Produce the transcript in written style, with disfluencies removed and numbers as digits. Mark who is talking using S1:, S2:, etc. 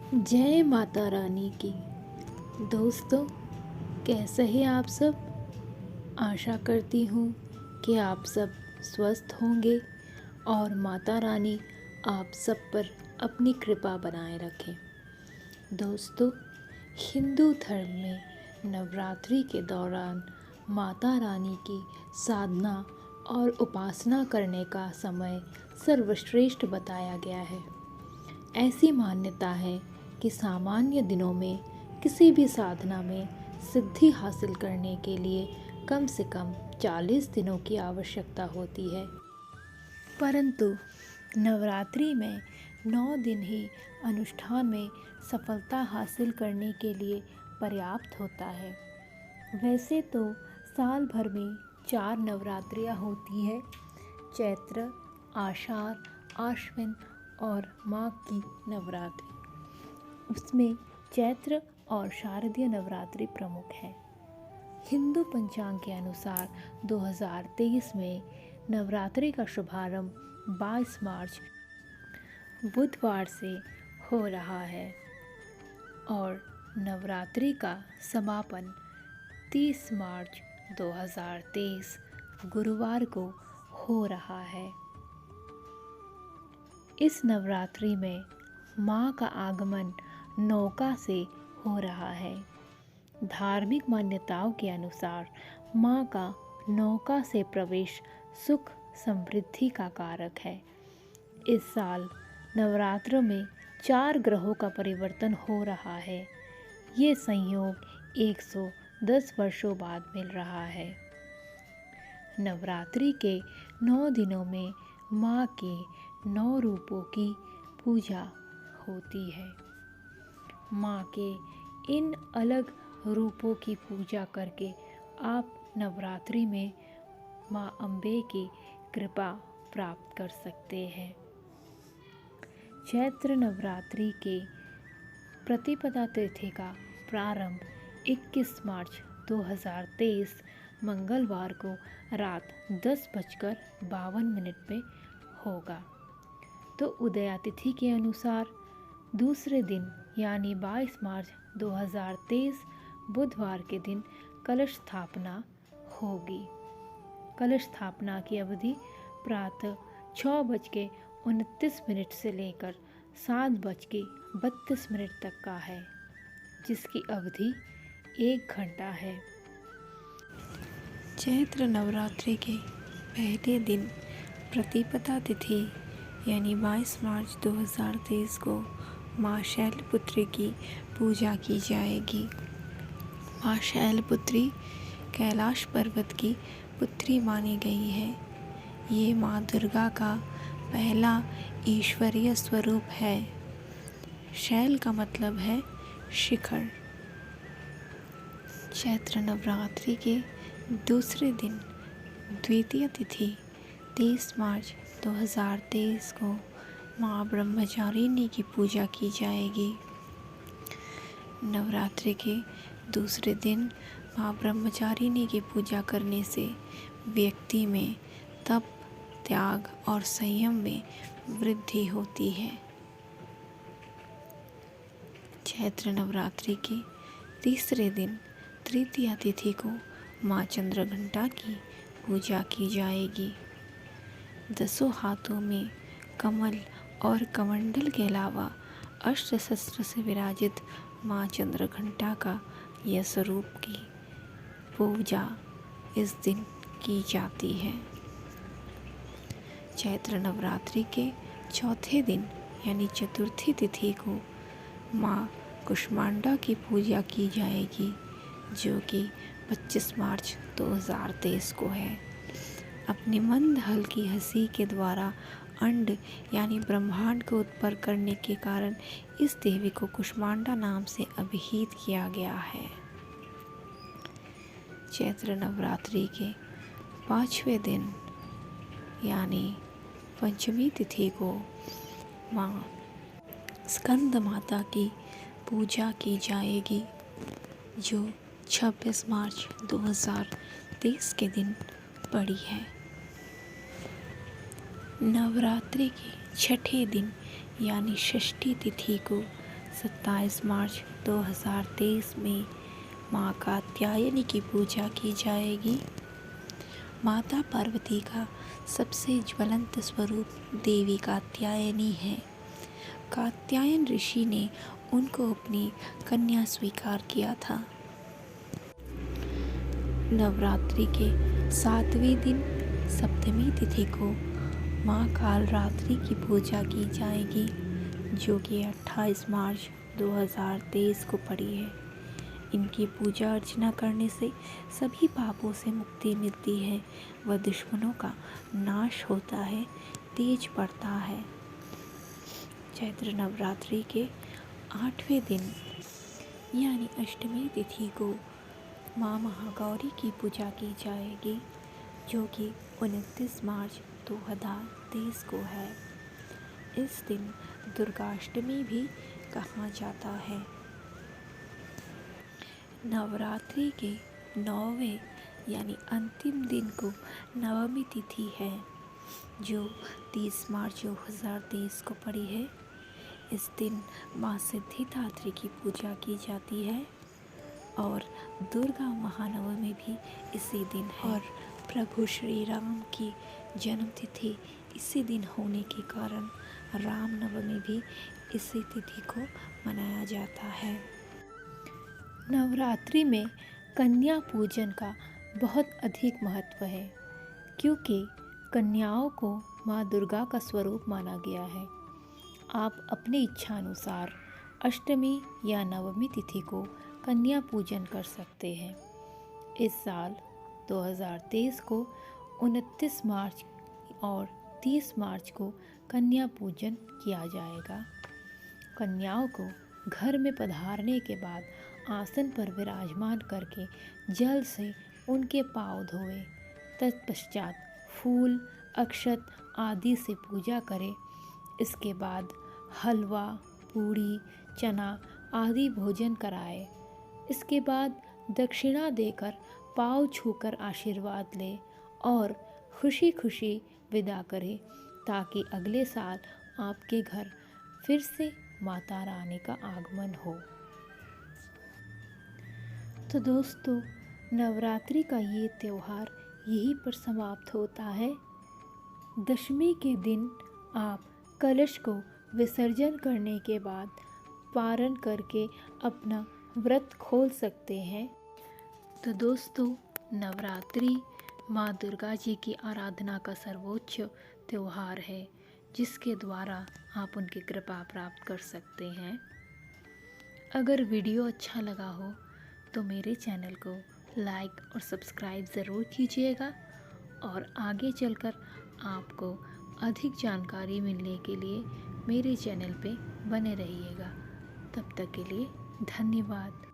S1: जय माता रानी की। दोस्तों, कैसे हैं आप सब। आशा करती हूँ कि आप सब स्वस्थ होंगे और माता रानी आप सब पर अपनी कृपा बनाए रखें। दोस्तों, हिंदू धर्म में नवरात्रि के दौरान माता रानी की साधना और उपासना करने का समय सर्वश्रेष्ठ बताया गया है। ऐसी मान्यता है कि सामान्य दिनों में किसी भी साधना में सिद्धि हासिल करने के लिए कम से कम 40 दिनों की आवश्यकता होती है, परंतु नवरात्रि में 9 दिन ही अनुष्ठान में सफलता हासिल करने के लिए पर्याप्त होता है। वैसे तो साल भर में 4 नवरात्रियाँ होती है: चैत्र, आषाढ़, आश्विन और माघ की नवरात्रि। उसमें चैत्र और शारदीय नवरात्रि प्रमुख है। हिंदू पंचांग के अनुसार 2023 में नवरात्रि का शुभारंभ 22 मार्च बुधवार से हो रहा है और नवरात्रि का समापन 30 मार्च 2023 गुरुवार को हो रहा है। इस नवरात्रि में माँ का आगमन नौका से हो रहा है। धार्मिक मान्यताओं के अनुसार माँ का नौका से प्रवेश सुख समृद्धि का कारक है। इस साल नवरात्रों में 4 ग्रहों का परिवर्तन हो रहा है। ये संयोग 110 वर्षों बाद मिल रहा है। नवरात्रि के 9 दिनों में माँ के 9 रूपों की पूजा होती है। माँ के इन अलग रूपों की पूजा करके आप नवरात्रि में माँ अम्बे की कृपा प्राप्त कर सकते हैं। चैत्र नवरात्रि के प्रतिपदा तिथि का प्रारंभ 21 मार्च 2023 मंगलवार को रात 10:52 में होगा। तो उदया तिथि के अनुसार दूसरे दिन यानी 22 मार्च 2023 बुधवार के दिन कलश स्थापना होगी। कलश स्थापना की अवधि प्रातः 6:29 से लेकर 7:32 तक का है, जिसकी अवधि 1 घंटा है। चैत्र नवरात्रि के पहले दिन प्रतिपदा तिथि यानी 22 मार्च 2023 को माँ शैलपुत्री की पूजा की जाएगी। माँ शैलपुत्री कैलाश पर्वत की पुत्री मानी गई है। ये माँ दुर्गा का पहला ईश्वरीय स्वरूप है। शैल का मतलब है शिखर। चैत्र नवरात्रि के दूसरे दिन द्वितीय तिथि 30 मार्च 2023 को माँ ब्रह्मचारिणी की पूजा की जाएगी। नवरात्रि के दूसरे दिन माँ ब्रह्मचारिणी की पूजा करने से व्यक्ति में तप, त्याग और संयम में वृद्धि होती है। चैत्र नवरात्रि के तीसरे दिन तृतीया तिथि को माँ चंद्रघंटा की पूजा की जाएगी। 10 हाथों में कमल और कमंडल के अलावा अष्टशस्त्र से विराजित माँ चंद्रघंटा का यह स्वरूप की पूजा इस दिन की जाती है। चैत्र नवरात्रि के चौथे दिन यानी चतुर्थी तिथि को माँ कुष्मांडा की पूजा की जाएगी, जो कि 25 मार्च 2023 को है। अपनी मंद हल्की हंसी के द्वारा अंड यानी ब्रह्मांड को उत्पन्न करने के कारण इस देवी को कुष्मांडा नाम से अभिहित किया गया है। चैत्र नवरात्रि के 5वें दिन यानी पंचमी तिथि को माँ स्कंद माता की पूजा की जाएगी, जो 26 मार्च 2023 के दिन पड़ी है। नवरात्रि के छठे दिन यानी षष्ठी तिथि को
S2: 27 मार्च 2023 में माँ कात्यायनी की पूजा की जाएगी। माता पार्वती का सबसे ज्वलंत स्वरूप देवी कात्यायनी है। कात्यायन ऋषि ने उनको अपनी कन्या स्वीकार किया था। नवरात्रि के 7वें दिन सप्तमी तिथि को माँ कालरात्रि की पूजा की जाएगी, जो कि 28 मार्च 2023 को पड़ी है। इनकी पूजा अर्चना करने से सभी पापों से मुक्ति मिलती है व दुश्मनों का नाश होता है, तेज पड़ता है। चैत्र नवरात्रि के 8वें दिन यानी अष्टमी तिथि को माँ महागौरी की पूजा की जाएगी, जो कि 29 मार्च 2023 को है। इस दिन दुर्गाष्टमी भी कहा जाता है। नवरात्रि के 9वें यानी अंतिम दिन को नवमी तिथि है, जो 30 मार्च 2023 को पड़ी है। इस दिन माँ सिद्धिदात्री की पूजा की जाती है और दुर्गा महानवमी भी इसी दिन है। और प्रभु श्री राम की जन्मतिथि इसी दिन होने के कारण रामनवमी भी इसी तिथि को मनाया जाता है।
S1: नवरात्रि में कन्या पूजन का बहुत अधिक महत्व है, क्योंकि कन्याओं को माँ दुर्गा का स्वरूप माना गया है। आप अपनी इच्छानुसार अष्टमी या नवमी तिथि को कन्या पूजन कर सकते हैं। इस साल 2023 को 29 मार्च और 30 मार्च को कन्या पूजन किया जाएगा। कन्याओं को घर में पधारने के बाद आसन पर विराजमान करके जल से उनके पाँव धोए, तत्पश्चात फूल, अक्षत आदि से पूजा करें। इसके बाद हलवा, पूड़ी, चना आदि भोजन कराए। इसके बाद दक्षिणा देकर पाँव छूकर आशीर्वाद ले और खुशी खुशी विदा करें, ताकि अगले साल आपके घर फिर से माता रानी का आगमन हो। तो दोस्तों, नवरात्रि का ये त्यौहार यहीं पर समाप्त होता है। दशमी के दिन आप कलश को विसर्जन करने के बाद पारण करके अपना व्रत खोल सकते हैं। तो दोस्तों, नवरात्रि माँ दुर्गा जी की आराधना का सर्वोच्च त्यौहार है, जिसके द्वारा आप उनकी कृपा प्राप्त कर सकते हैं। अगर वीडियो अच्छा लगा हो तो मेरे चैनल को लाइक और सब्सक्राइब ज़रूर कीजिएगा, और आगे चलकर आपको अधिक जानकारी मिलने के लिए मेरे चैनल पे बने रहिएगा। तब तक के लिए धन्यवाद।